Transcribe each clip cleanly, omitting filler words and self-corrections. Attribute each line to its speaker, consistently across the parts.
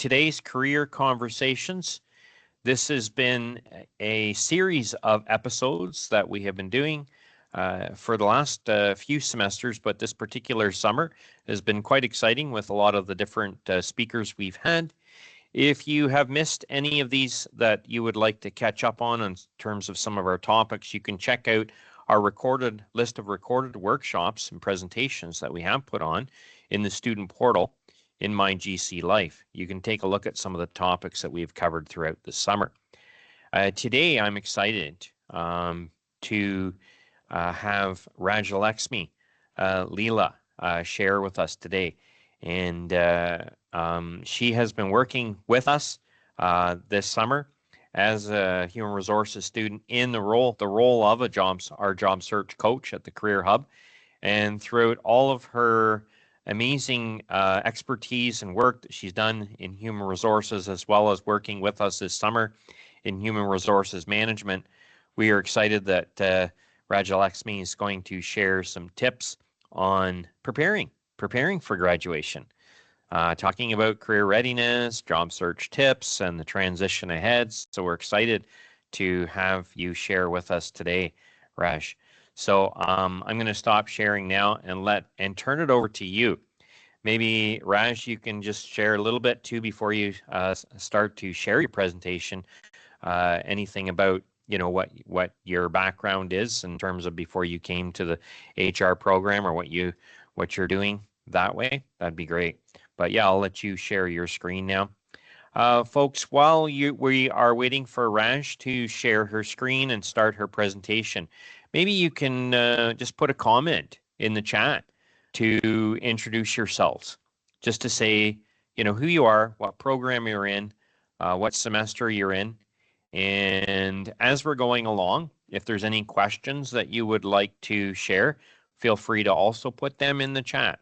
Speaker 1: today's Career Conversations. This has been a series of episodes that we have been doing for the last few semesters, but this particular summer has been quite exciting with a lot of the different speakers we've had. If you have missed any of these that you would like to catch up on in terms of some of our topics, you can check out our recorded list of recorded workshops and presentations that we have put on in the student portal in My GC Life. You can take a look at some of the topics that we've covered throughout the summer. Today, I'm excited to have Rajalekshmi Leela share with us today. And she has been working with us this summer as a human resources student in the role of our job search coach at the Career Hub. And throughout all of her amazing expertise and work that she's done in human resources, as well as working with us this summer in human resources management, we are excited that Rajalekshmi is going to share some tips on preparing for graduation, talking about career readiness, job search tips, and the transition ahead. So we're excited to have you share with us today, Raj. So I'm going to stop sharing now and turn it over to you. Maybe, Raj, you can just share a little bit too before you start to share your presentation, anything about what your background is in terms of before you came to the HR program, or what you're doing that way. That'd be great. But yeah, I'll let you share your screen now. Folks, while we are waiting for Raj to share her screen and start her presentation, maybe you can just put a comment in the chat to introduce yourselves, just to say, who you are, what program you're in, what semester you're in. And as we're going along, if there's any questions that you would like to share, feel free to also put them in the chat.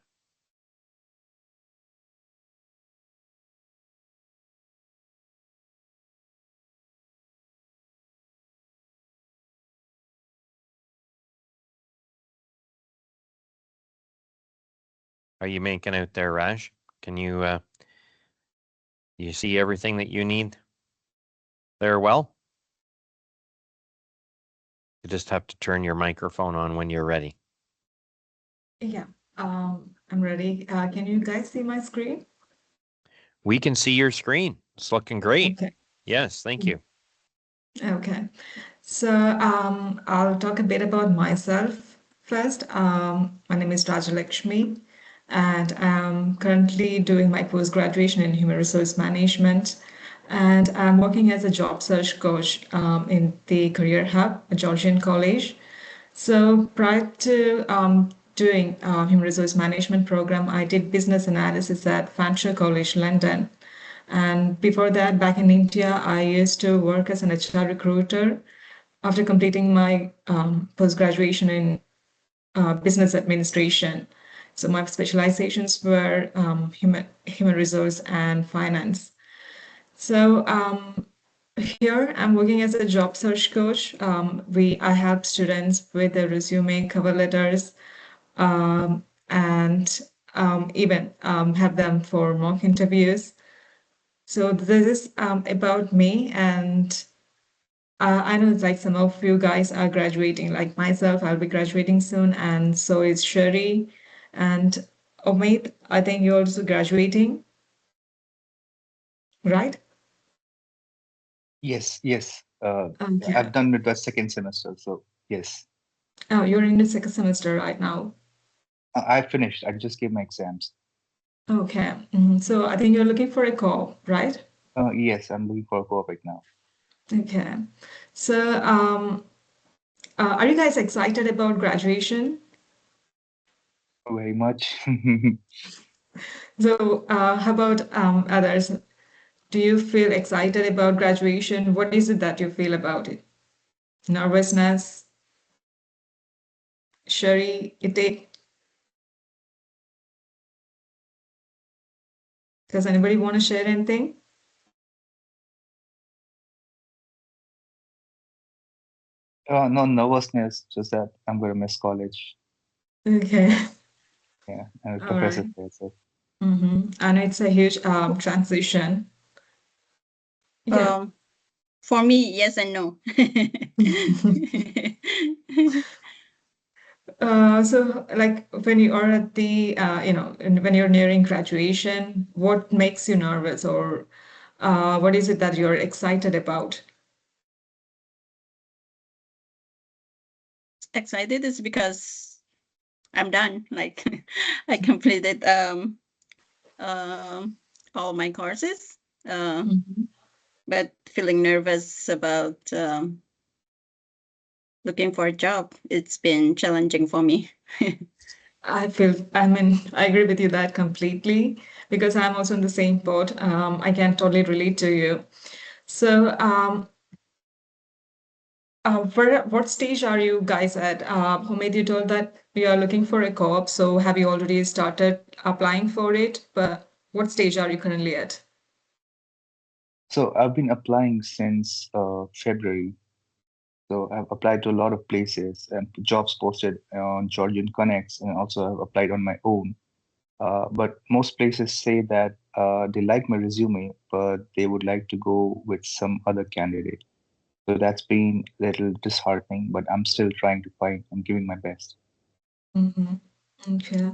Speaker 1: Are you making out there, Raj? Can you see everything that you need there well? You just have to turn your microphone on when you're ready.
Speaker 2: Yeah, I'm ready. Can you guys see my screen?
Speaker 1: We can see your screen. It's looking great.
Speaker 2: Okay.
Speaker 1: Yes, thank you.
Speaker 2: Okay. So I'll talk a bit about myself first. My name is Rajalekshmi, and I'm currently doing my post-graduation in human resource management. And I'm working as a job search coach in the Career Hub at Georgian College. So prior to doing human resource management program, I did business analysis at Fanshawe College, London. And before that, back in India, I used to work as an HR recruiter after completing my post-graduation in business administration. So my specializations were human resource and finance. So here I'm working as a job search coach. I help students with their resume, cover letters, and even have them for mock interviews. So this is about me, and I know it's like some of you guys are graduating, like myself, I'll be graduating soon, and so is Sherry and Omid. I think you're also graduating, right?
Speaker 3: Yes.
Speaker 2: Okay.
Speaker 3: I've done with the second semester, so yes.
Speaker 2: Oh, you're in the second semester right now.
Speaker 3: I finished. I just gave my exams.
Speaker 2: Okay. So I think you're looking for a co-op, right?
Speaker 3: Yes, I'm looking for a co-op right now.
Speaker 2: Okay. So are you guys excited about graduation?
Speaker 3: Very much.
Speaker 2: So how about others? Do you feel excited about graduation? What is it that you feel about it? Nervousness? Sherry, Itik? Does anybody want to share anything?
Speaker 3: No nervousness, just that I'm going to miss college.
Speaker 2: Okay.
Speaker 3: Yeah, and a
Speaker 2: All
Speaker 3: professor
Speaker 2: right.
Speaker 3: there, so.
Speaker 2: And it's a huge transition. Yeah.
Speaker 4: For me, yes and no.
Speaker 2: So like when you are at the when you're nearing graduation, what makes you nervous, or what is it that you're excited about?
Speaker 4: Excited is because I'm done. Like I completed um all my courses.
Speaker 2: Mhm.
Speaker 4: But feeling nervous about looking for a job. It's been challenging for me.
Speaker 2: I agree with you that completely because I'm also in the same boat. I can totally relate to you. So, what stage are you guys at? Homid, you told that we are looking for a co-op. So, have you already started applying for it? But what stage are you currently at?
Speaker 3: So I've been applying since February. So I've applied to a lot of places and jobs posted on Georgian Connects, and also I've applied on my own. But most places say that they like my resume, but they would like to go with some other candidate. So that's been a little disheartening, but I'm still trying to find. I'm giving my best.
Speaker 2: Mm-hmm. Okay.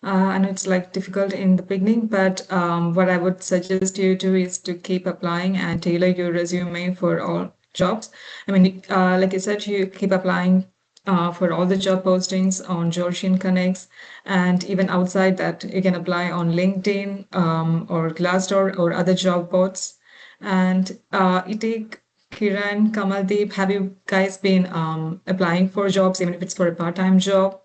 Speaker 2: I know it's like difficult in the beginning, but what I would suggest you to is to keep applying and tailor your resume for all jobs. I mean, like you said, you keep applying for all the job postings on Georgian Connects, and even outside that, you can apply on LinkedIn or Glassdoor or other job boards. And Itik, Kiran, Kamaldeep, have you guys been applying for jobs, even if it's for a part-time job?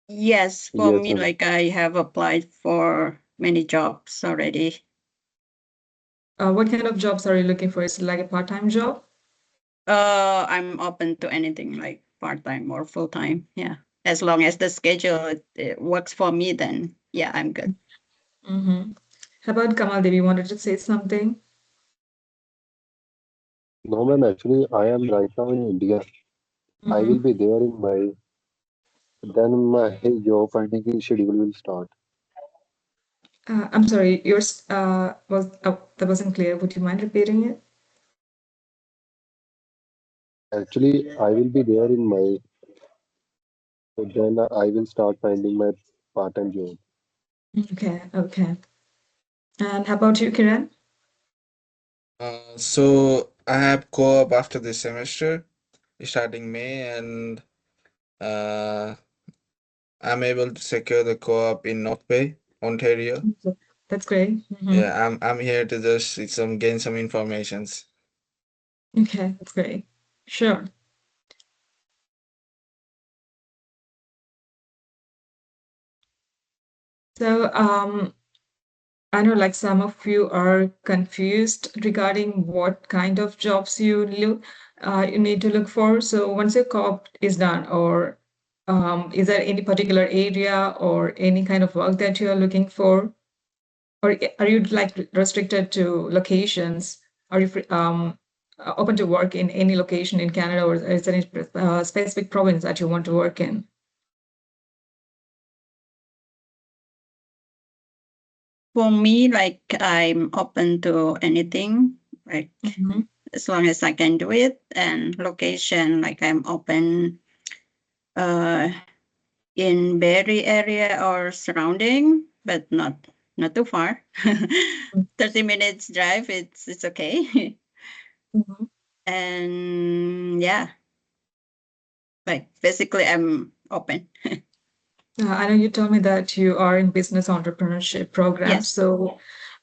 Speaker 4: Yes, for
Speaker 5: Yes,
Speaker 4: me, like I have applied for many jobs already.
Speaker 2: What kind of jobs are you looking for? Is it like a part-time job?
Speaker 4: I'm open to anything like part time or full time. Yeah, as long as the schedule it works for me, then yeah, I'm good.
Speaker 2: Mm-hmm. How about Kamal Devi? Wanted to say something?
Speaker 5: no, ma'am. Actually, I am right now in India. I will
Speaker 2: Mm-hmm.
Speaker 5: be there in May. Then my job finding schedule will start.
Speaker 2: I'm sorry, yours that wasn't clear. Would you mind repeating it?
Speaker 5: Actually, I will be there in May. So then I will start finding my part-time job.
Speaker 2: Okay, okay. And how about you, Kiran?
Speaker 6: So I have co-op after this semester, starting May, and uh, I'm able to secure the co-op in North Bay, Ontario.
Speaker 2: That's great. Mm-hmm.
Speaker 6: Yeah, I'm here to just gain some informations.
Speaker 2: Okay, that's great. Sure. So, I know like some of you are confused regarding what kind of jobs you need to look for. So once your co-op is done, or is there any particular area or any kind of work that you are looking for? Or are you like restricted to locations? Are you open to work in any location in Canada, or is there any specific province that you want to work in?
Speaker 4: For me, like I'm open to anything, like
Speaker 2: Mm-hmm.
Speaker 4: as long as I can do it, and location, like I'm open uh in Berry area or surrounding, but not too far. 30 minutes drive, it's okay.
Speaker 2: Mm-hmm.
Speaker 4: And yeah, like basically I'm open.
Speaker 2: I know you told me that you are in business entrepreneurship program.
Speaker 4: Yes.
Speaker 2: So,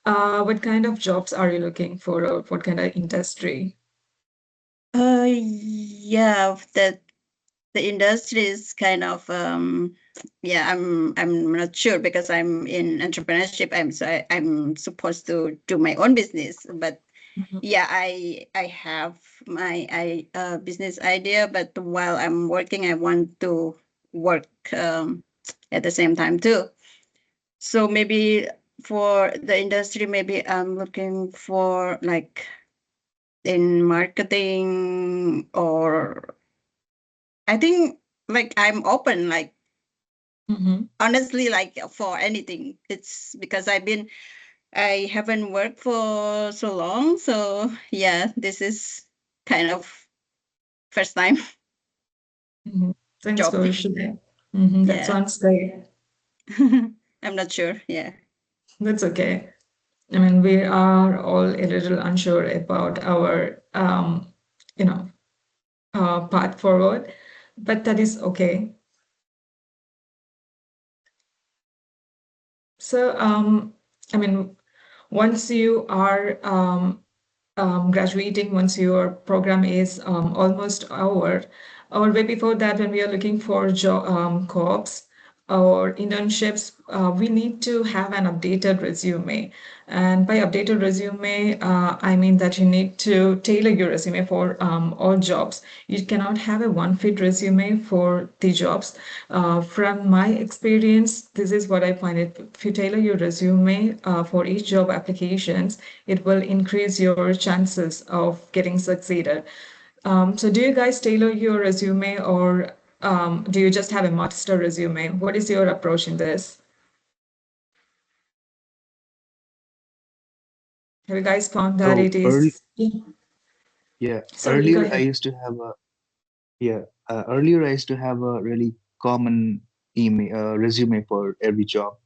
Speaker 2: what kind of jobs are you looking for, or what kind of industry?
Speaker 4: Yeah, that the industry is kind of yeah, I'm not sure because I'm in entrepreneurship. I'm supposed to do my own business, but
Speaker 2: Mhm.
Speaker 4: yeah, I have my business idea, but while I'm working, I want to work at the same time too. So maybe for the industry, maybe I'm looking for like in marketing, or I think like I'm open, like
Speaker 2: Mhm.
Speaker 4: honestly, like for anything. It's because I've been I haven't worked for so long, so yeah, this is kind of first time
Speaker 2: Thanks
Speaker 4: job.
Speaker 2: for sharing. That
Speaker 4: Yeah.
Speaker 2: sounds great.
Speaker 4: I'm not sure. Yeah.
Speaker 2: That's okay. I mean, we are all a little unsure about our, you know, path forward, but that is okay. So, I mean, once you are graduating, once your program is almost over, or way before that, when we are looking for job co-ops or internships, we need to have an updated resume. And by updated resume, I mean that you need to tailor your resume for all jobs. You cannot have a one-fit resume for the jobs. From my experience, this is what I find it. If you tailor your resume for each job applications, it will increase your chances of getting succeeded. So do you guys tailor your resume, or do you just have a master resume? What is your approach in this? Have you guys found that
Speaker 3: So
Speaker 2: it
Speaker 3: early,
Speaker 2: is?
Speaker 3: yeah,
Speaker 2: Sorry, go
Speaker 3: earlier I
Speaker 2: ahead.
Speaker 3: used to have a yeah, earlier I used to have a really common email resume for every job,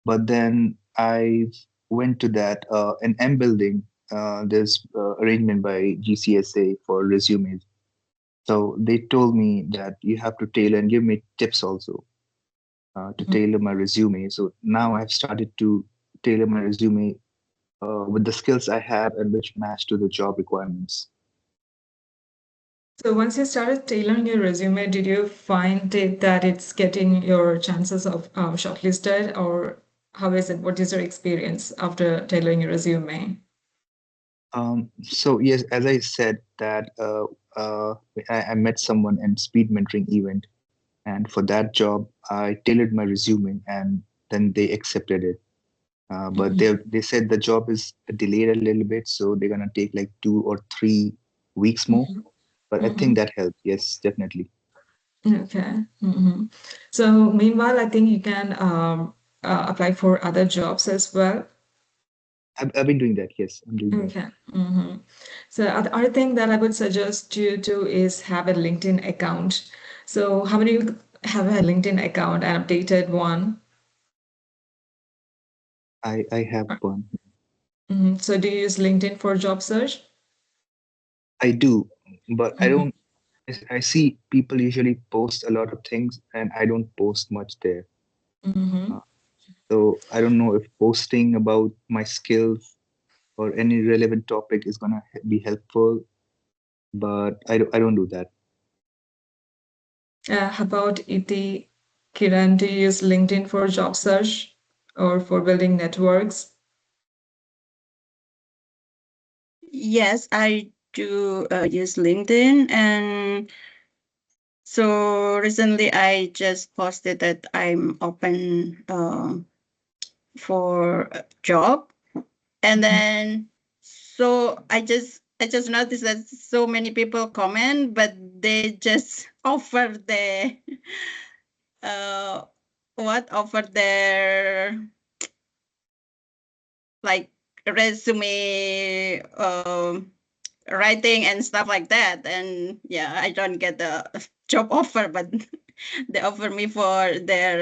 Speaker 3: but then I went to that in M building. There's arrangement by GCSA for resumes. So they told me that you have to tailor and give me tips also to tailor my resume. So now I've started to tailor my resume with the skills I have and which match to the job requirements.
Speaker 2: So once you started tailoring your resume, did you find it that it's getting your chances of shortlisted, or how is it? What is your experience after tailoring your resume?
Speaker 3: So yes, as I said that I met someone in speed mentoring event, and for that job I tailored my resume, and then they accepted it. But they said the job is delayed a little bit, so they're gonna take like 2 or 3 weeks more. But I think that helped. Yes, definitely.
Speaker 2: Okay. So meanwhile, I think you can apply for other jobs as well.
Speaker 3: I've been doing that. Yes, I'm doing that.
Speaker 2: Okay. So other thing that I would suggest you to is have a LinkedIn account. So how many of you have a LinkedIn account, an updated one?
Speaker 3: I have one.
Speaker 2: So do you use LinkedIn for job search?
Speaker 3: I do, but I don't. I see people usually post a lot of things, and I don't post much there. Uh, so I don't know if posting about my skills or any relevant topic is gonna be helpful, but I don't do that.
Speaker 2: How about Iti, Kiran, do you use LinkedIn for job search or for building networks?
Speaker 4: Yes, I do use LinkedIn, and so recently I just posted that I'm open for a job, and then so I just noticed that so many people comment, but they just offer the uh offer their like resume writing and stuff like that, and yeah, I don't get the job offer, but they offer me for their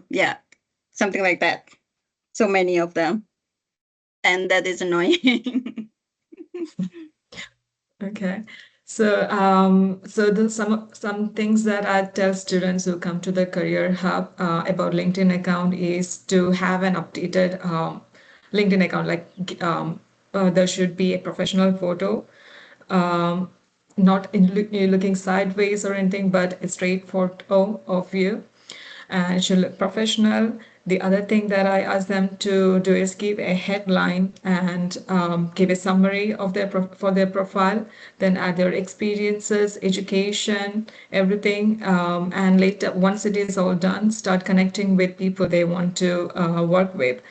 Speaker 4: yeah, something like that, so many of them, and that is annoying.
Speaker 2: Okay. So, so the some things that I tell students who come to the Career Hub about LinkedIn account is to have an updated LinkedIn account. Like there should be a professional photo, um, not you're looking sideways or anything, but a straight photo of you, and it should look professional. The other thing that I ask them to do is give a headline and give a summary of for their profile, then add their experiences, education, everything, and later, once it is all done, start connecting with people they want to work with.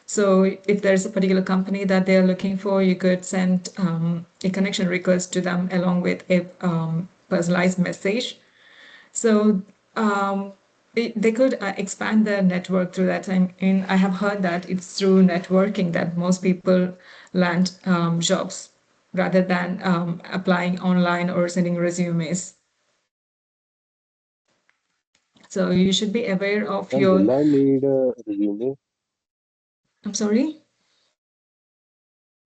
Speaker 2: So if there's a particular company that they're looking for, you could send a connection request to them along with a personalized message. So um, they could expand their network through that. I have heard that it's through networking that most people land jobs rather than applying online or sending resumes. So you should be aware of
Speaker 5: And
Speaker 2: your.
Speaker 5: will I need a resume?
Speaker 2: I'm sorry.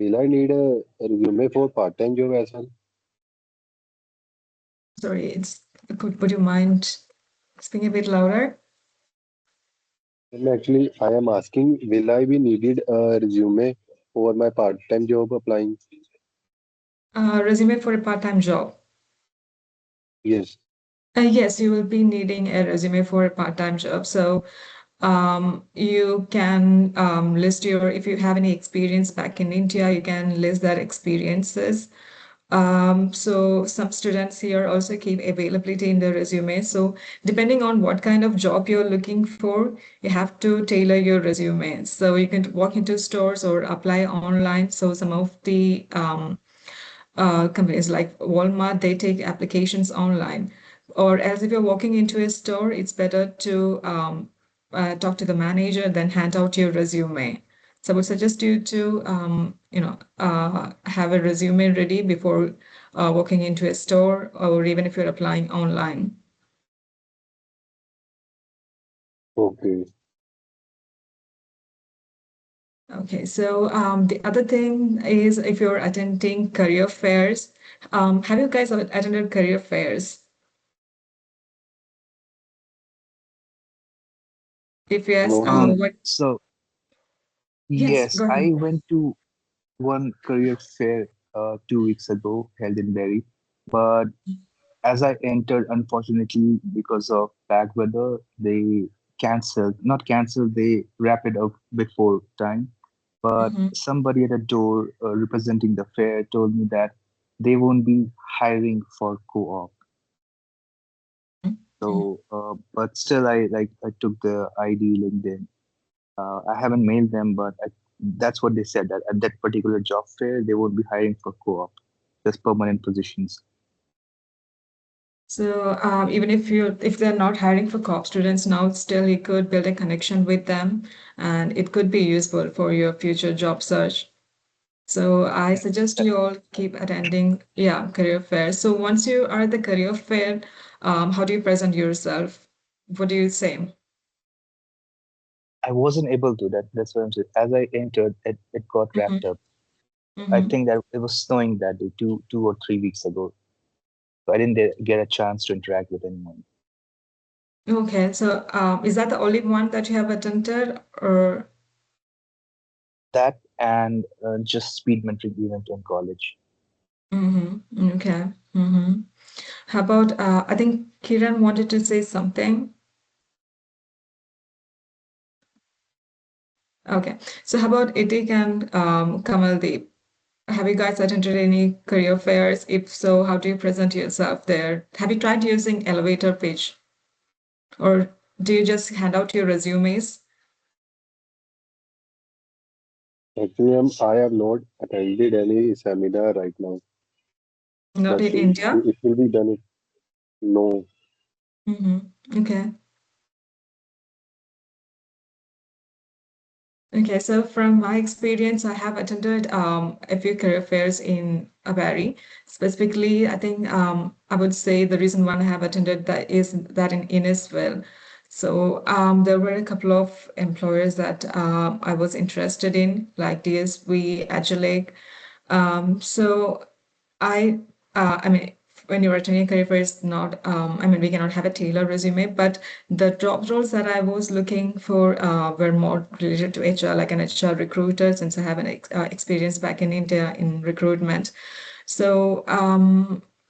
Speaker 5: Will I need a resume for part-time job as well?
Speaker 2: Sorry, it's. Would you mind speaking a bit louder?
Speaker 5: And actually, I am asking, will I be needed a resume for my part-time job applying?
Speaker 2: Resume for a part-time job.
Speaker 5: Yes.
Speaker 2: Yes, you will be needing a resume for a part-time job. So you can list your, if you have any experience back in India, you can list that experiences. So some students here also keep availability in their resume. So depending on what kind of job you're looking for, you have to tailor your resume. So you can walk into stores or apply online. So some of the companies like Walmart, they take applications online. Or else, if you're walking into a store, it's better to talk to the manager than hand out your resume. So I would suggest you to, have a resume ready before walking into a store, or even if you're applying online.
Speaker 5: Okay.
Speaker 2: Okay, so the other thing is if you're attending career fairs, have you guys attended career fairs? If yes,
Speaker 5: No, no.
Speaker 2: what?
Speaker 3: So
Speaker 2: Yes,
Speaker 3: yes,
Speaker 2: go ahead.
Speaker 3: I went to one career fair 2 weeks ago held in Delhi, but as I entered, unfortunately, because of bad weather, they not canceled, they wrap it up before time. But
Speaker 2: Mhm.
Speaker 3: somebody at a door representing the fair told me that they won't be hiring for co-op.
Speaker 2: Mhm.
Speaker 3: So, but still, I took the ID LinkedIn. I haven't mailed them, but that's what they said that at that particular job fair, they won't be hiring for co-op, just permanent positions.
Speaker 2: So even if they're not hiring for co-op students now, still you could build a connection with them, and it could be useful for your future job search. So I
Speaker 3: Yeah,
Speaker 2: suggest you all
Speaker 3: definitely.
Speaker 2: keep attending, yeah, career fairs. So once you are at the career fair, how do you present yourself? What do you say?
Speaker 3: I wasn't able to. That's what I'm saying. As I entered, it got
Speaker 2: Mm-hmm.
Speaker 3: wrapped up. I
Speaker 2: Mm-hmm.
Speaker 3: think that it was snowing that day, 2 or 3 weeks ago. So I didn't get a chance to interact with anyone.
Speaker 2: Okay, so is that the only one that you have attended, or?
Speaker 3: That and just speed mentoring event in college.
Speaker 2: Mm-hmm. Okay. Mm-hmm. How about, I think Kiran wanted to say something. Okay. So how about Itik and Kamaldeep? Have you guys attended any career fairs? If so, how do you present yourself there? Have you tried using elevator pitch, or do you just hand out your resumes?
Speaker 5: Actually, I have not attended any seminar right now,
Speaker 2: Not
Speaker 5: but
Speaker 2: in India?
Speaker 5: it will be done. No.
Speaker 2: Mm-hmm. Okay. Okay, so from my experience, I have attended a few career fairs in Abari. Specifically, I think I would say the reason one I have attended that is that in Innisfil. So there were a couple of employers that I was interested in, like DSV, Agilec. So I, I mean, when you're attending a career fair, it's not, I mean, we cannot have a tailored resume, but the job roles that I was looking for were more related to HR, like an HR recruiter, since I have an experience back in India in recruitment. So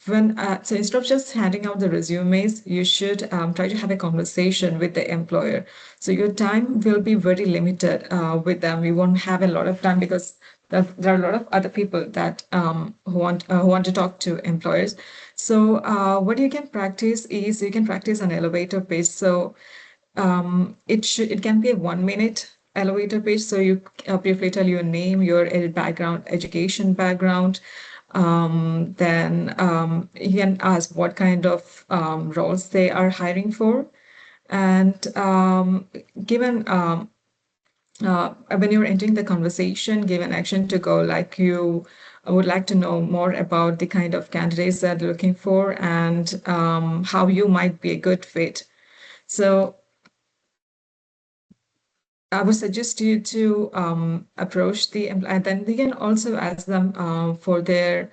Speaker 2: so instead of just handing out the resumes, you should try to have a conversation with the employer. So your time will be very limited with them. We won't have a lot of time because there are a lot of other people that who want to talk to employers. So what you can practice is you can practice an elevator pitch. So it can be a 1 minute elevator pitch. So you briefly tell your name, your background, education background. Then you can ask what kind of roles they are hiring for. And given when you're entering the conversation, give an action to go, like you would like to know more about the kind of candidates that they're looking for and how you might be a good fit. So I would suggest you to approach the employer, and then you can also ask them for their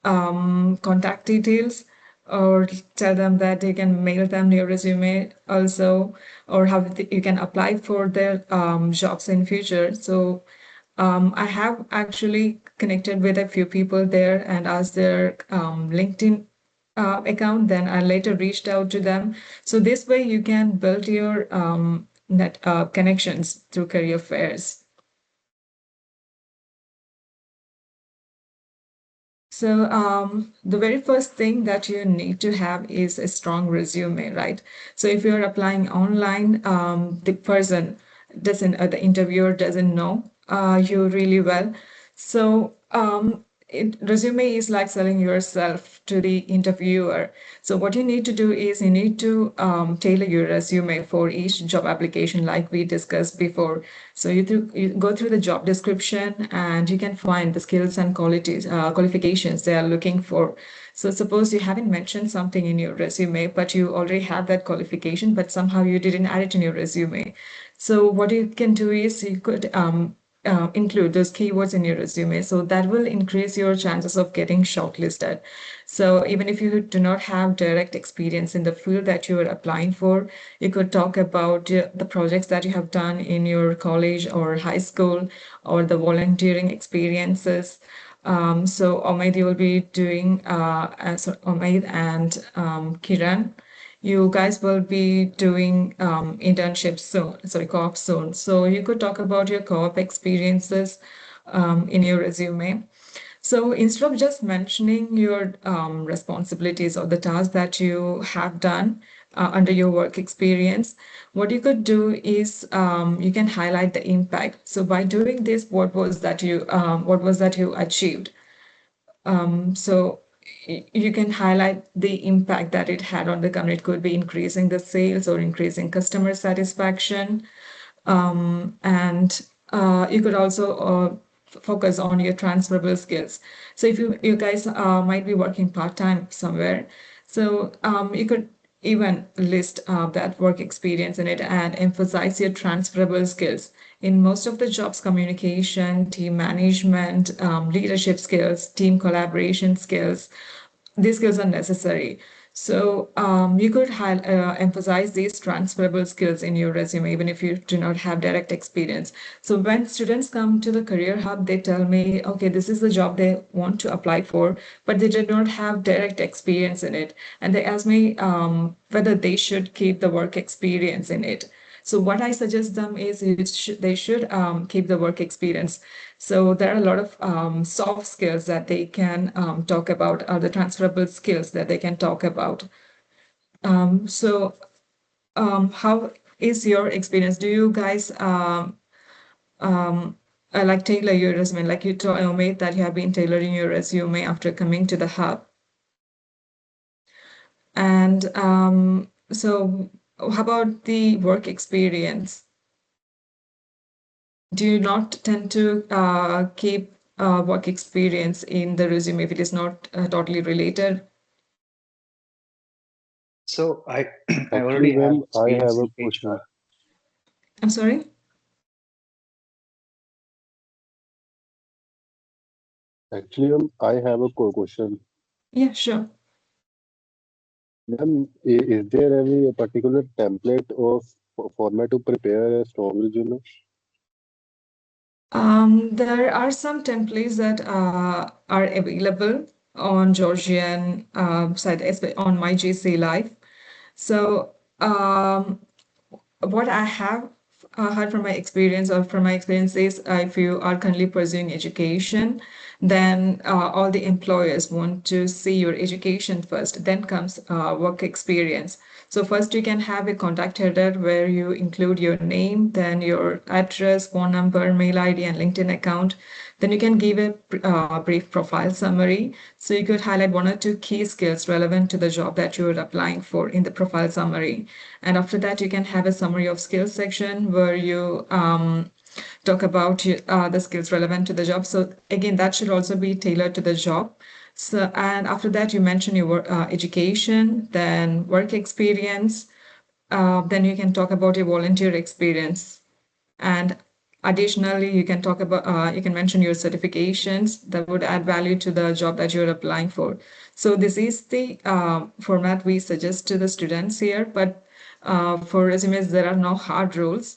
Speaker 2: contact details, or tell them that they can mail them your resume also, or how you can apply for their jobs in future. So I have actually connected with a few people there and asked their LinkedIn account. Then I later reached out to them. So this way you can build your net connections through career fairs. So the very first thing that you need to have is a strong resume, right? So if you're applying online, the person doesn't, the interviewer doesn't know you really well. So resume is like selling yourself to the interviewer. So what you need to do is you need to tailor your resume for each job application, like we discussed before. So you go through the job description and you can find the skills and qualifications they are looking for. So suppose you haven't mentioned something in your resume, but you already have that qualification, but somehow you didn't add it in your resume. So what you can do is you could include those keywords in your resume. So that will increase your chances of getting shortlisted. So even if you do not have direct experience in the field that you are applying for, you could talk about the projects that you have done in your college or high school, or the volunteering experiences. So Omaid, you will be doing, as Omaid and Kiran, you guys will be doing internships soon, sorry, co-op soon. So you could talk about your co-op experiences in your resume. So instead of just mentioning your responsibilities or the tasks that you have done under your work experience, what you could do is you can highlight the impact. So by doing this, what was that you achieved? So you can highlight the impact that it had on the company. It could be increasing the sales or increasing customer satisfaction. And you could also focus on your transferable skills. So if you guys might be working part-time somewhere, so you could even list that work experience in it and emphasize your transferable skills. In most of the jobs, communication, team management, leadership skills, team collaboration skills, these skills are necessary. So you could emphasize these transferable skills in your resume, even if you do not have direct experience. So when students come to the Career Hub, they tell me, okay, this is the job they want to apply for, but they did not have direct experience in it. And they ask me whether they should keep the work experience in it. So what I suggest them is they should keep the work experience. So there are a lot of soft skills that they can talk about, or the transferable skills that they can talk about. So how is your experience? Do you guys like tailor your resume? Like you told me that you have been tailoring your resume after coming to the hub. And so how about the work experience? Do you not tend to keep work experience in the resume if it is not totally related?
Speaker 3: So I I
Speaker 5: Actually,
Speaker 3: already have
Speaker 5: ma'am, I
Speaker 3: experience
Speaker 5: have a
Speaker 3: in
Speaker 5: question.
Speaker 3: HR.
Speaker 2: I'm sorry?
Speaker 5: Actually, I have a question.
Speaker 2: Yeah, sure.
Speaker 5: Ma'am, is there any particular template or format to prepare a strong resume?
Speaker 2: There are some templates that are available on Georgian site, on my GC Live. So what I have heard from my experience, or from my experience, is if you are currently pursuing education, then all the employers want to see your education first, then comes work experience. So first you can have a contact header where you include your name, then your address, phone number, mail ID, and LinkedIn account. Then you can give a brief profile summary. So you could highlight one or two key skills relevant to the job that you're applying for in the profile summary. And after that, you can have a summary of skills section where you talk about the skills relevant to the job. So again, that should also be tailored to the job. So, and after that, you mention your education, then work experience. Then you can talk about your volunteer experience. And additionally, you can talk about, you can mention your certifications that would add value to the job that you're applying for. So this is the format we suggest to the students here. But for resumes, there are no hard rules.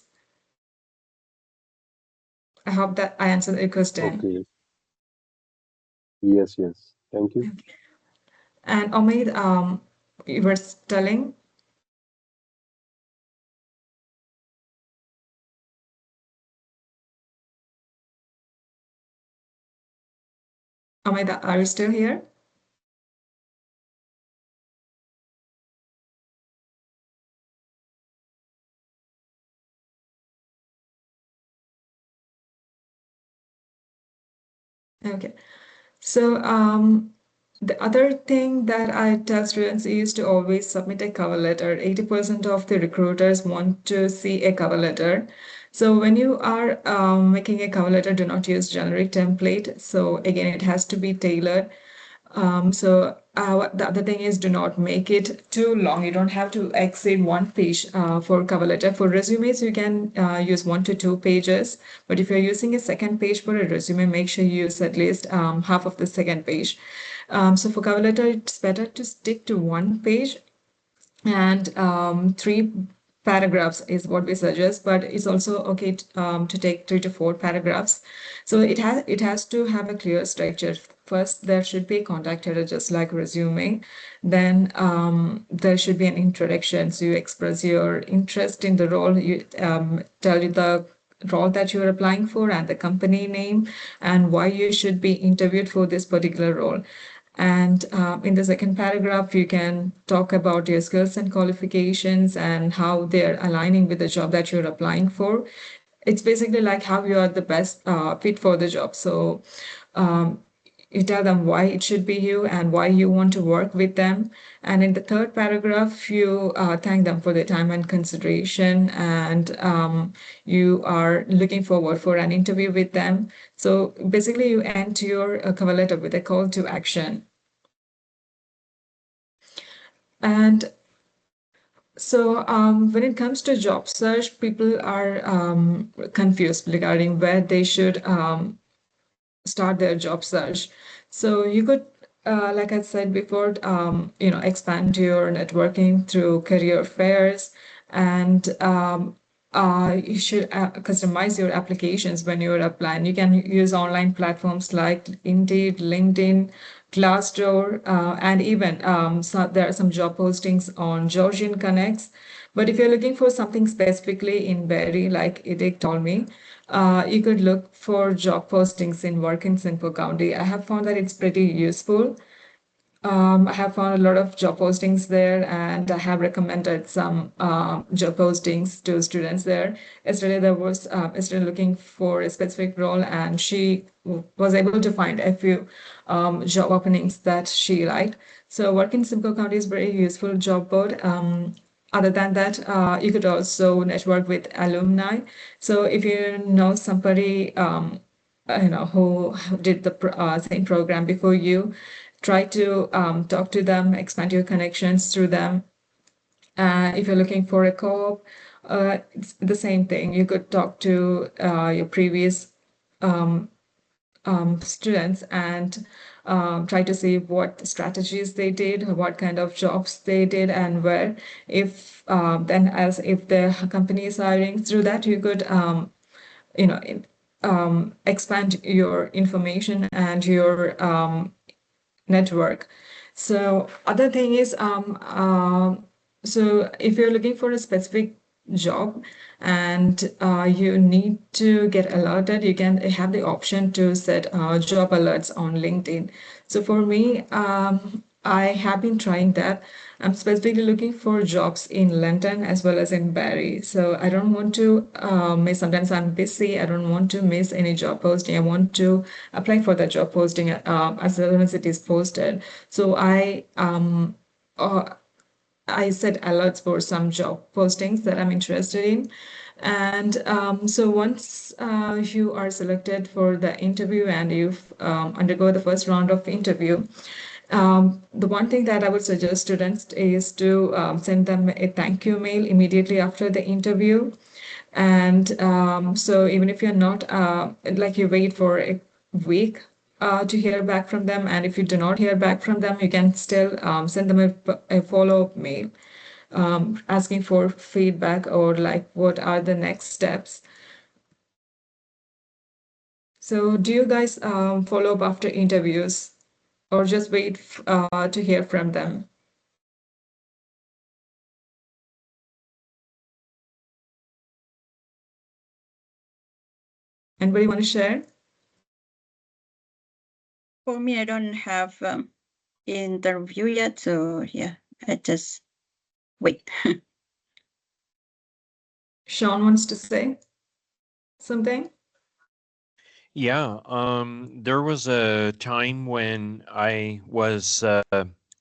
Speaker 2: I hope that I answered the question.
Speaker 5: Okay. Yes, yes. Thank you.
Speaker 2: And Omid, you were telling, Omid, are you still here? Okay. So the other thing that I tell students is to always submit a cover letter. 80% of the recruiters want to see a cover letter. So when you are making a cover letter, do not use generic template. So again, it has to be tailored. The other thing is do not make it too long. You don't have to exceed 1 page for cover letter. For resumes, you can use 1 to 2 pages. But if you're using a second page for a resume, make sure you use at least half of the second page. So for cover letter, it's better to stick to 1 page, and 3 paragraphs is what we suggest, but it's also okay to take 3 to 4 paragraphs. So it has to have a clear structure. First, there should be a contact header, just like resume. Then there should be an introduction. So you express your interest in the role. You tell you the role that you're applying for and the company name and why you should be interviewed for this particular role. And in the second paragraph, you can talk about your skills and qualifications and how they're aligning with the job that you're applying for. It's basically like how you are the best fit for the job. So um, you tell them why it should be you and why you want to work with them. And in the third paragraph, you thank them for their time and consideration, and you are looking forward for an interview with them. So basically, you end your cover letter with a call to action. And so when it comes to job search, people are confused regarding where they should start their job search. So you could, like I said before, expand your networking through career fairs, and you should customize your applications when you're applying. You can use online platforms like Indeed, LinkedIn, Glassdoor, and even so there are some job postings on Georgian Connects. But if you're looking for something specifically in Berry, like Idik told me, you could look for job postings in work in Simcoe County. I have found that it's pretty useful. I have found a lot of job postings there, and I have recommended some job postings to students there. Yesterday, there was a student looking for a specific role, and she was able to find a few job openings that she liked. So, Work in Simcoe County is very useful job board. Other than that, you could also network with alumni. So, if you know somebody, who did the same program before you, try to talk to them, expand your connections through them. If you're looking for a co-op, it's the same thing. You could talk to your previous students and try to see what strategies they did, what kind of jobs they did, and where. If then, as if the company is hiring, through that you could you know expand your information and your network. So other thing is so if you're looking for a specific job and you need to get alerted, you can have the option to set job alerts on LinkedIn. So for me, I have been trying that. I'm specifically looking for jobs in London as well as in Barrie. So I don't want to miss. Sometimes I'm busy. I don't want to miss any job posting. I want to apply for the job posting as soon as it is posted. So uh, I set alerts for some job postings that I'm interested in. And so once you are selected for the interview and you've undergo the first round of interview, the one thing that I would suggest students is to send them a thank you mail immediately after the interview. And so even if you're not, like you wait for a week to hear back from them, and if you do not hear back from them, you can still send them a follow-up mail asking for feedback or like what are the next steps. So do you guys follow up after interviews or just wait to hear from them? Anybody want to share?
Speaker 4: For me, I don't have interview yet, so yeah, I just wait.
Speaker 2: Sean wants to say something.
Speaker 1: Yeah, there was a time when I was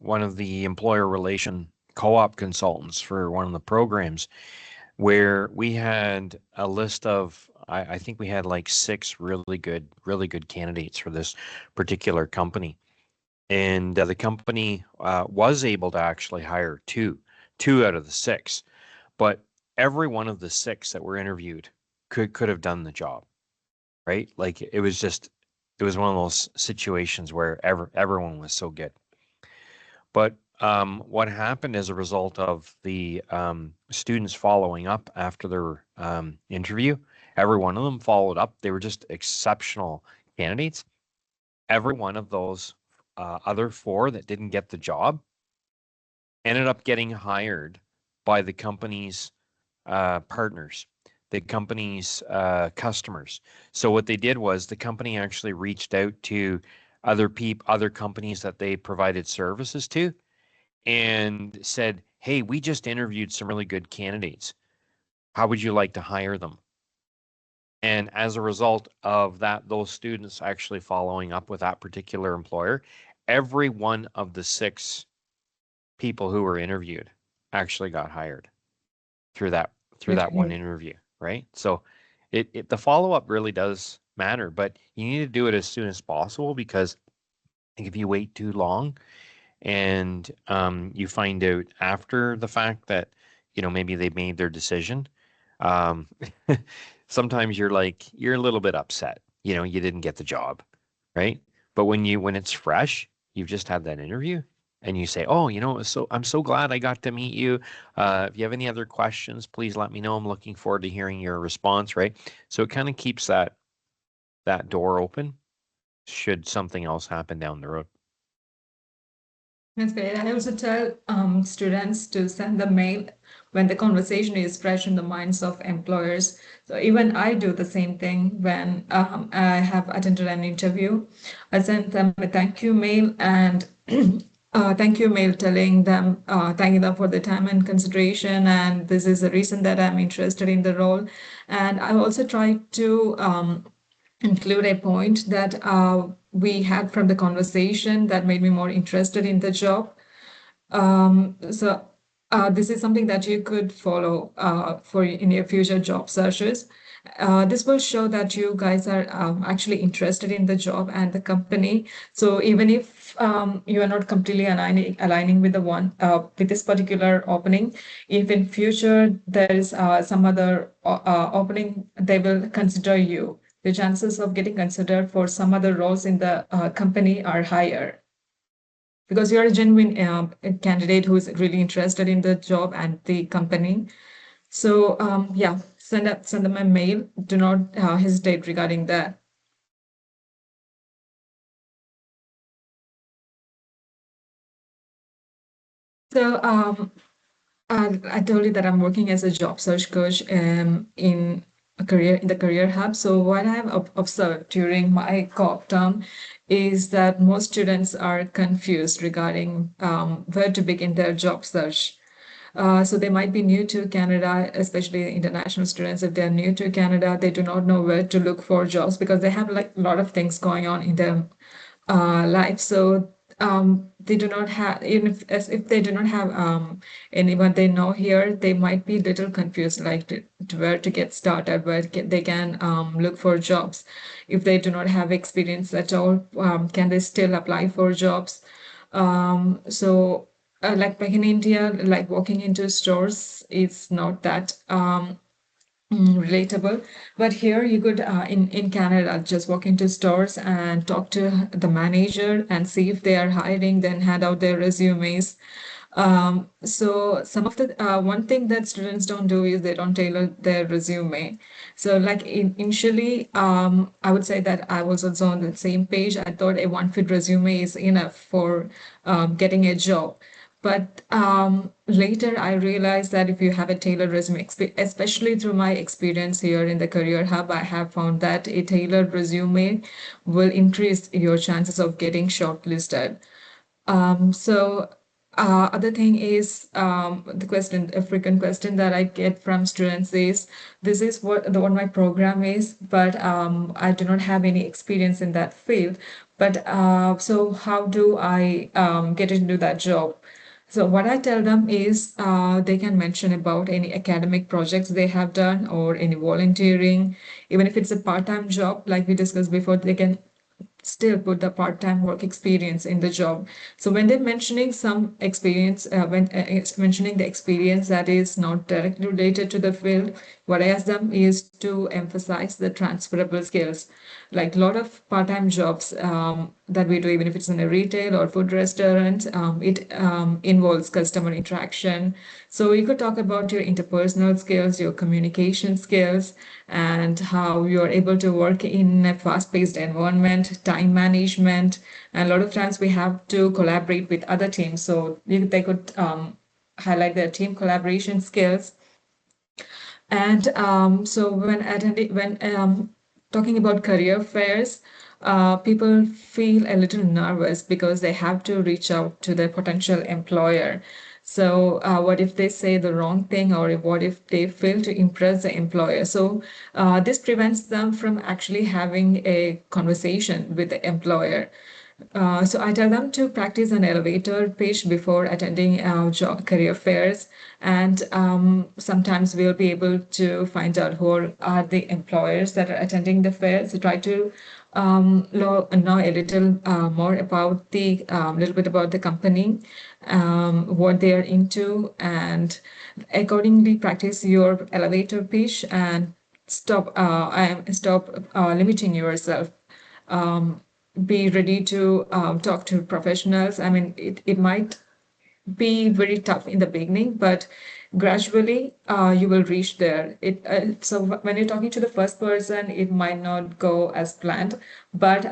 Speaker 1: one of the employer relation co-op consultants for one of the programs where we had a list of, I think we had like six really good candidates for this particular company. And the company was able to actually hire two out of the six, but every one of the six that were interviewed could have done the job, right? Like it was one of those situations where everyone was so good. But what happened as a result of the students following up after their interview, every one of them followed up. They were just exceptional candidates. Every one of those other four that didn't get the job ended up getting hired by the company's partners, the company's customers. So what they did was the company actually reached out to other companies that they provided services to, and said, "Hey, we just interviewed some really good candidates. How would you like to hire them?" And as a result of that, those students actually following up with that particular employer, every one of the six people who were interviewed actually got hired through that one
Speaker 2: Okay.
Speaker 1: interview, right? So the follow-up really does matter, but you need to do it as soon as possible, because I think if you wait too long and you find out after the fact that, maybe they made their decision, um, sometimes you're a little bit upset. You didn't get the job, right? But when it's fresh, you've just had that interview, and you say, "Oh, I'm so glad I got to meet you. If you have any other questions, please let me know. I'm looking forward to hearing your response," right? So it kind of keeps that door open should something else happen down the road.
Speaker 2: That's great. I also tell students to send the mail when the conversation is fresh in the minds of employers. So even I do the same thing when I have attended an interview. I send them a thank you mail and thank you mail telling them, thanking them for the time and consideration, and this is the reason that I'm interested in the role. And I also try to include a point that we had from the conversation that made me more interested in the job. So this is something that you could follow for in your future job searches. This will show that you guys are actually interested in the job and the company. So even if you are not completely aligning with the one with this particular opening, if in future there is some other opening, they will consider you. The chances of getting considered for some other roles in the company are higher because you're a genuine candidate who is really interested in the job and the company. So yeah, send them a mail. Do not hesitate regarding that. So I told you that I'm working as a job search coach in career in the career hub. So what I have observed during my co-op term is that most students are confused regarding where to begin their job search. So they might be new to Canada, especially international students. If they're new to Canada, they do not know where to look for jobs because they have like a lot of things going on in their life. So they do not have, even if as if they do not have anyone they know here, they might be a little confused, like to where to get started, where they can look for jobs. If they do not have experience at all, can they still apply for jobs? Like back in India, like walking into stores is not that relatable. But here you could, in Canada, just walk into stores and talk to the manager and see if they are hiring, then hand out their resumes. So some of the one thing that students don't do is they don't tailor their resume. So like initially, I would say that I was also on the same page. I thought a one fit resume is enough for getting a job. But later, I realized that if you have a tailored resume, especially through my experience here in the Career Hub, I have found that a tailored resume will increase your chances of getting shortlisted. So other thing is the question, a frequent question that I get from students is, this is what my program is, but I do not have any experience in that field. But so how do I get into that job? So what I tell them is they can mention about any academic projects they have done or any volunteering, even if it's a part-time job, like we discussed before, they can still put the part-time work experience in the job. So when they're mentioning some experience, when it's mentioning the experience that is not directly related to the field, what I ask them is to emphasize the transferable skills. Like a lot of part-time jobs that we do, even if it's in a retail or food restaurant, it involves customer interaction. So you could talk about your interpersonal skills, your communication skills, and how you're able to work in a fast-paced environment, time management, and a lot of times we have to collaborate with other teams. So they could highlight their team collaboration skills. And so when talking about career fairs, people feel a little nervous because they have to reach out to their potential employer. So what if they say the wrong thing, or what if they fail to impress the employer? So this prevents them from actually having a conversation with the employer. So I tell them to practice an elevator pitch before attending job career fairs, and sometimes we'll be able to find out who are the employers that are attending the fair. So try to know a little more about the little bit about the company, what they are into, and accordingly practice your elevator pitch and stop limiting yourself. Be ready to talk to professionals. I mean, it might be very tough in the beginning, but gradually you will reach there. So when you're talking to the first person, it might not go as planned, but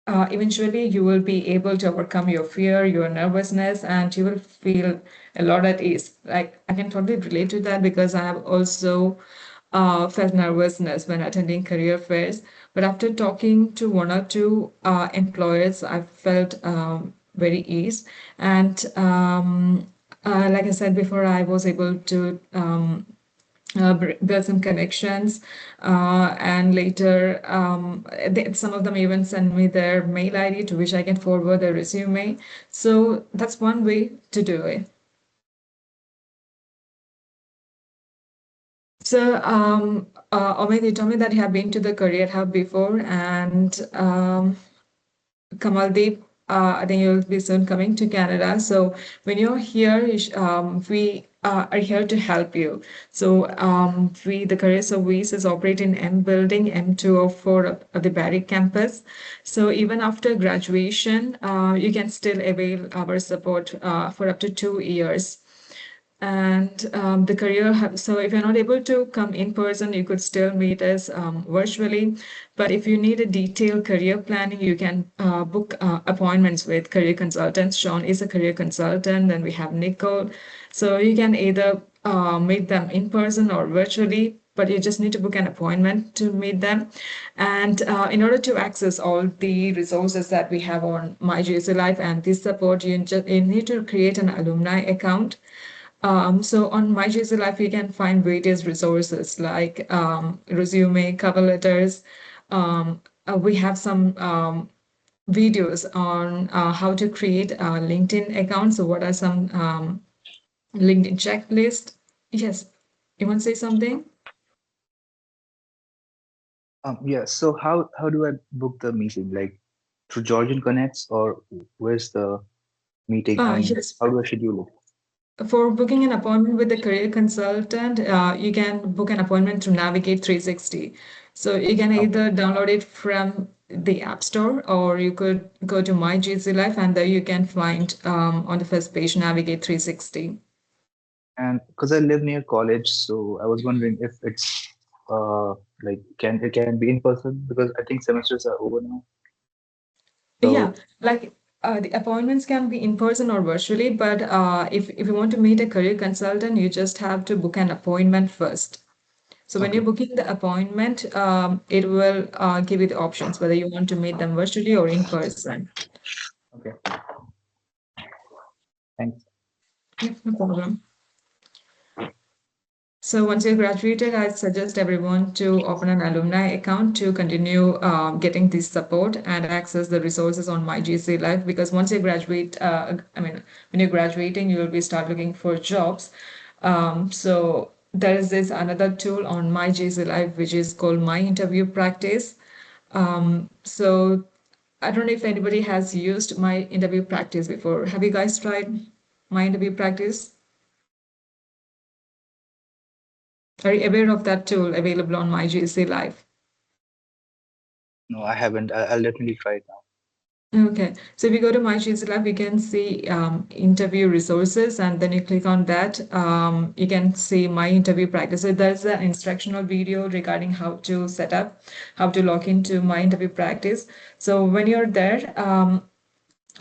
Speaker 2: eventually you will be able to overcome your fear, your nervousness, and you will feel a lot at ease. Like I can totally relate to that because I have also felt nervousness when attending career fairs. But after talking to one or two employers, I felt very ease. And like I said before, I was able to build some connections, and later some of them even send me their mail ID to which I can forward their resume. So that's one way to do it. So, Omid, you told me that you have been to the Career Hub before, and Kamaldeep, I think you'll be soon coming to Canada. So when you're here, we are here to help you. So the Career Services operate in M Building, M204 at the Barrie campus. So even after graduation, you can still avail our support for up to 2 years. And the career hub. So if you're not able to come in person, you could still meet us virtually. But if you need a detailed career planning, you can book appointments with career consultants. Sean is a career consultant, then we have Nicole. So you can either meet them in person or virtually. but you just need to book an appointment to meet them. And in order to access all the resources that we have on MyGC Life and this support, you need to create an alumni account. So on MyGC Life, you can find various resources like resume, cover letters. We have some videos on how to create a LinkedIn account. So what are some LinkedIn checklist? Yes, you want to say something?
Speaker 3: Yeah. So how do I book the meeting? Like through Georgian Connects, or where's the meeting? I mean,
Speaker 2: Yes.
Speaker 3: how do I schedule it?
Speaker 2: For booking an appointment with a career consultant, you can book an appointment through Navigate 360. So you can
Speaker 3: Okay.
Speaker 2: either download it from the App Store, or you could go to My GC Life, and there you can find on the first page Navigate 360.
Speaker 3: And because I live near college, so I was wondering if it's like can it be in person, because I think semesters are over now.
Speaker 2: Yeah,
Speaker 3: So
Speaker 2: like the appointments can be in person or virtually, but if you want to meet a career consultant, you just have to book an appointment first. So when you're
Speaker 3: okay,
Speaker 2: booking the appointment, it will give you the options whether you want to meet them virtually or in person.
Speaker 3: okay, thanks.
Speaker 2: Yep, no problem. So once you're graduated, I suggest everyone to open an alumni account to continue getting this support and access the resources on MyGC Life. Because once you graduate, when you're graduating, you will be start looking for jobs. So there is this another tool on MyGC Life which is called My Interview Practice. So I don't know if anybody has used My Interview Practice before. Have you guys tried My Interview Practice? Are you aware of that tool available on MyGC Live?
Speaker 3: No, I haven't. I'll definitely try it now.
Speaker 2: Okay, so if you go to MyGC Live, you can see interview resources, and then you click on that. You can see my interview practice. So there's an instructional video regarding how to set up, how to log into my interview practice. So when you're there,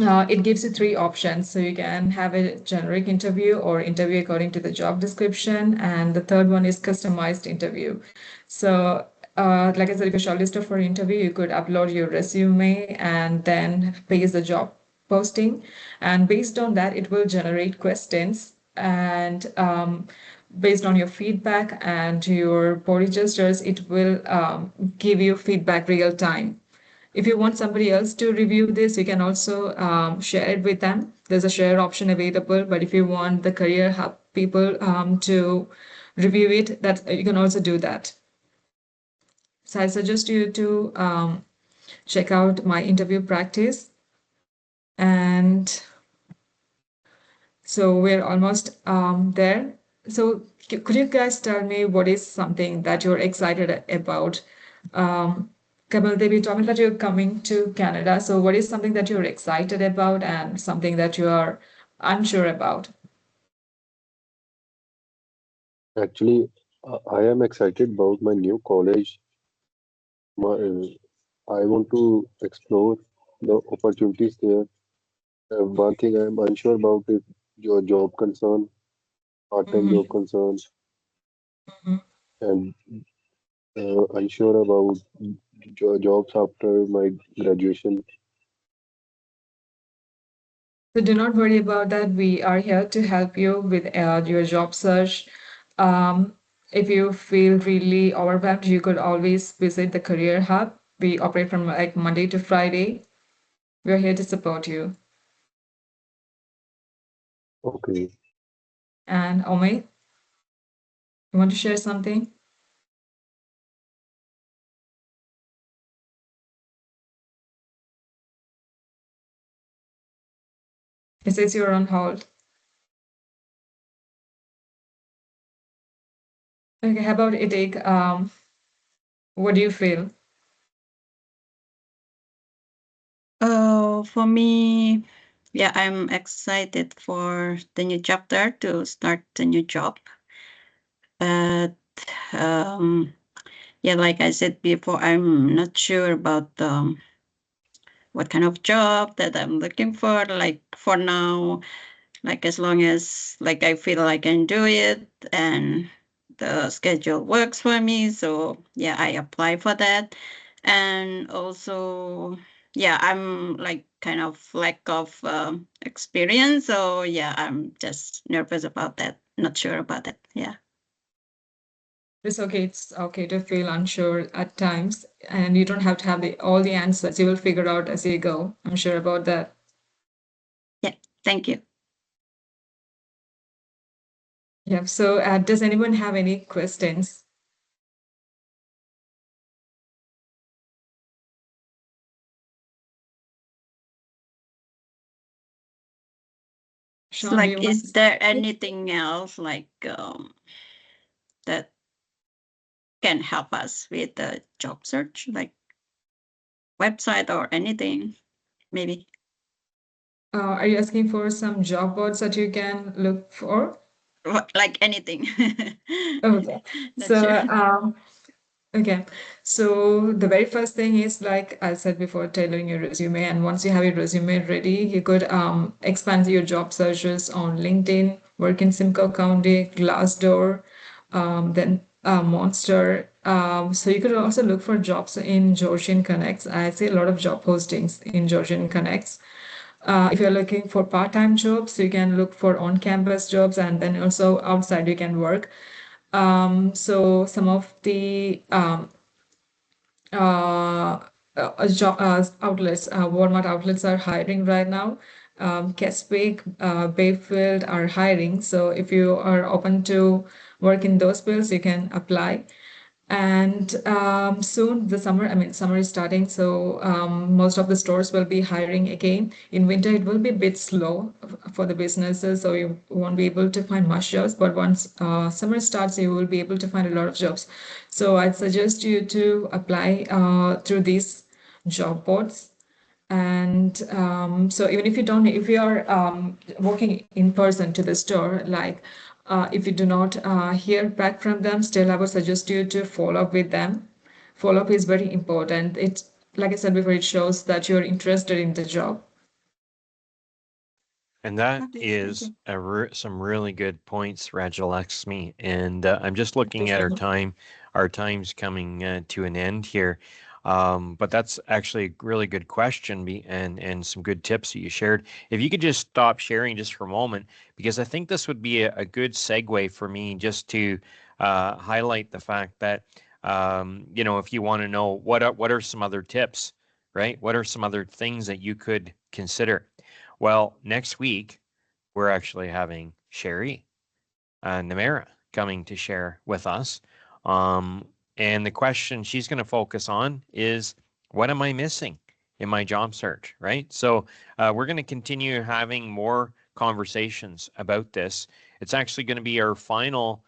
Speaker 2: it gives you three options. So you can have a generic interview or interview according to the job description. And the third one is customized interview. So, like I said, if you're shortlisted for interview, you could upload your resume and then paste the job posting. And based on that, it will generate questions. And based on your feedback and your body gestures, it will give you feedback real time. If you want somebody else to review this, you can also share it with them. There's a share option available, but if you want the Career Hub people to review it, that you can also do that. So I suggest you to check out my interview practice. And so we're almost there. So could you guys tell me what is something that you're excited about? Kamal Devi, you told me that you're coming to Canada. So what is something that you're excited about and something that you are unsure about?
Speaker 5: Actually, I am excited about my new college. I want to explore the opportunities there. One thing I am unsure about is your job concern, part-time job
Speaker 2: Mhm,
Speaker 5: concern,
Speaker 2: mhm.
Speaker 5: and unsure about jobs after my graduation.
Speaker 2: So do not worry about that. We are here to help you with your job search. Um, if you feel really overwhelmed, you could always visit the Career Hub. We operate from like Monday to Friday. We're here to support you.
Speaker 5: Okay.
Speaker 2: And Omay, you want to share something? It says you're on hold. Okay, how about Itik? What do you feel?
Speaker 4: For me, yeah, I'm excited for the new chapter to start the new job. But yeah, like I said before, I'm not sure about what kind of job that I'm looking for. Like for now, like as long as like I feel I can do it and the schedule works for me. So yeah, I apply for that. And also, yeah, I'm like kind of lack of experience. So yeah, I'm just nervous about that. Not sure about that. Yeah.
Speaker 2: It's okay. It's okay to feel unsure at times, and you don't have to have all the answers. You will figure out as you go. I'm sure about that.
Speaker 4: Yeah. Thank you.
Speaker 2: Yeah. So, does anyone have any questions?
Speaker 4: So
Speaker 2: Sean, do you
Speaker 4: like,
Speaker 2: want
Speaker 4: is
Speaker 2: to
Speaker 4: there
Speaker 2: speak?
Speaker 4: anything else like that can help us with the job search, like website or anything, maybe?
Speaker 2: Are you asking for some job boards that you can look for?
Speaker 4: Like anything.
Speaker 2: Okay.
Speaker 4: Not
Speaker 2: So,
Speaker 4: sure.
Speaker 2: okay. So the very first thing is, like I said before, tailoring your resume. And once you have your resume ready, you could expand your job searches on LinkedIn, work in Simcoe County, Glassdoor, then Monster. So you could also look for jobs in Georgian Connects. I see a lot of job postings in Georgian Connects. If you're looking for part-time jobs, you can look for on-campus jobs, and then also outside you can work. So some of the outlets, Walmart outlets are hiring right now. Keswick, Bayfield are hiring. So if you are open to work in those fields, you can apply. And soon summer is starting, so most of the stores will be hiring again. In winter, it will be a bit slow for the businesses, so you won't be able to find much jobs. But once summer starts, you will be able to find a lot of jobs. So I'd suggest you to apply through these job boards. And so even if you are walking in person to the store, like if you do not hear back from them, still I would suggest you to follow up with them. Follow up is very important. It, like I said before, it shows that you're interested in the job.
Speaker 1: And that
Speaker 4: Okay, thank
Speaker 1: is
Speaker 4: you.
Speaker 1: some really good points, Rajalekshmi. And I'm just
Speaker 2: Thank you
Speaker 1: looking at
Speaker 2: so much.
Speaker 1: our time's coming to an end here. But that's actually a really good question and some good tips that you shared. If you could just stop sharing just for a moment, because I think this would be a good segue for me just to highlight the fact that, if you want to know what are some other tips, right? What are some other things that you could consider? Well, next week, we're actually having Sherry Namera coming to share with us. Um, and the question she's going to focus on is, what am I missing in my job search, right? So we're going to continue having more conversations about this. It's actually going to be our final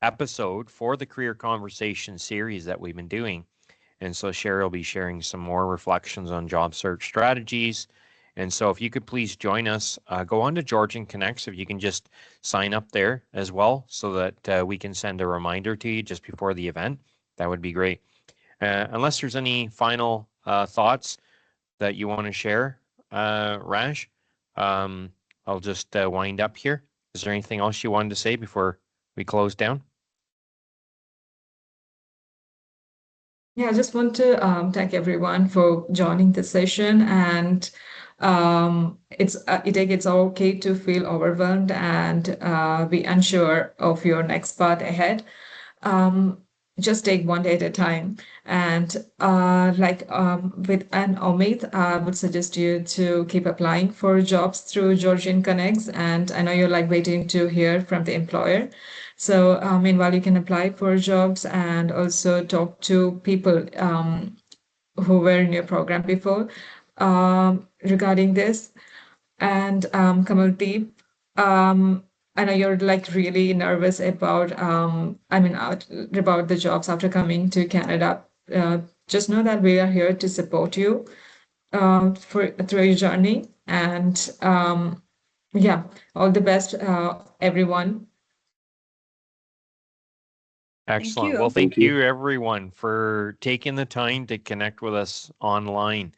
Speaker 1: episode for the Career Conversation series that we've been doing. And so Sherry will be sharing some more reflections on job search strategies. And so if you could please join us, go on to Georgian Connects if you can just sign up there as well so that we can send a reminder to you just before the event. That would be great. Unless there's any final thoughts that you want to share, Raj, um, I'll just wind up here. Is there anything else you wanted to say before we close down?
Speaker 2: Yeah, I just want to thank everyone for joining the session. And it's okay to feel overwhelmed and be unsure of your next path ahead. Um, just take one day at a time. And with an Omid, I would suggest you to keep applying for jobs through Georgian Connects. And I know you're like waiting to hear from the employer. So meanwhile, you can apply for jobs and also talk to people who were in your program before regarding this. And Kamaldeep, I know you're like really nervous about, about the jobs after coming to Canada. Just know that we are here to support you for through your journey. And yeah, all the best, everyone.
Speaker 4: Thank
Speaker 1: Excellent. Well,
Speaker 4: you.
Speaker 5: Thank
Speaker 1: thank
Speaker 5: you.
Speaker 1: you everyone for taking the time to connect with us online.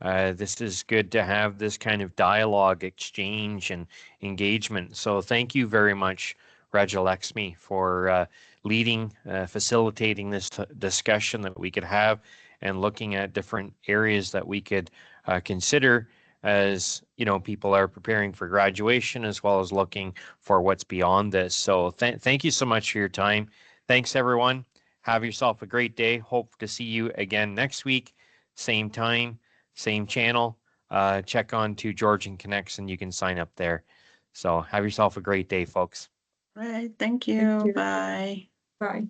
Speaker 1: This is good to have this kind of dialogue, exchange, and engagement. So thank you very much, Rajalekshmi, for leading, facilitating this discussion that we could have, and looking at different areas that we could consider as people are preparing for graduation, as well as looking for what's beyond this. So thank you so much for your time. Thanks, everyone. Have yourself a great day. Hope to see you again next week, same time, same channel. Check on to Georgian Connects and you can sign up there. So have yourself a great day, folks.
Speaker 4: Right. Thank you. Bye.
Speaker 2: Bye.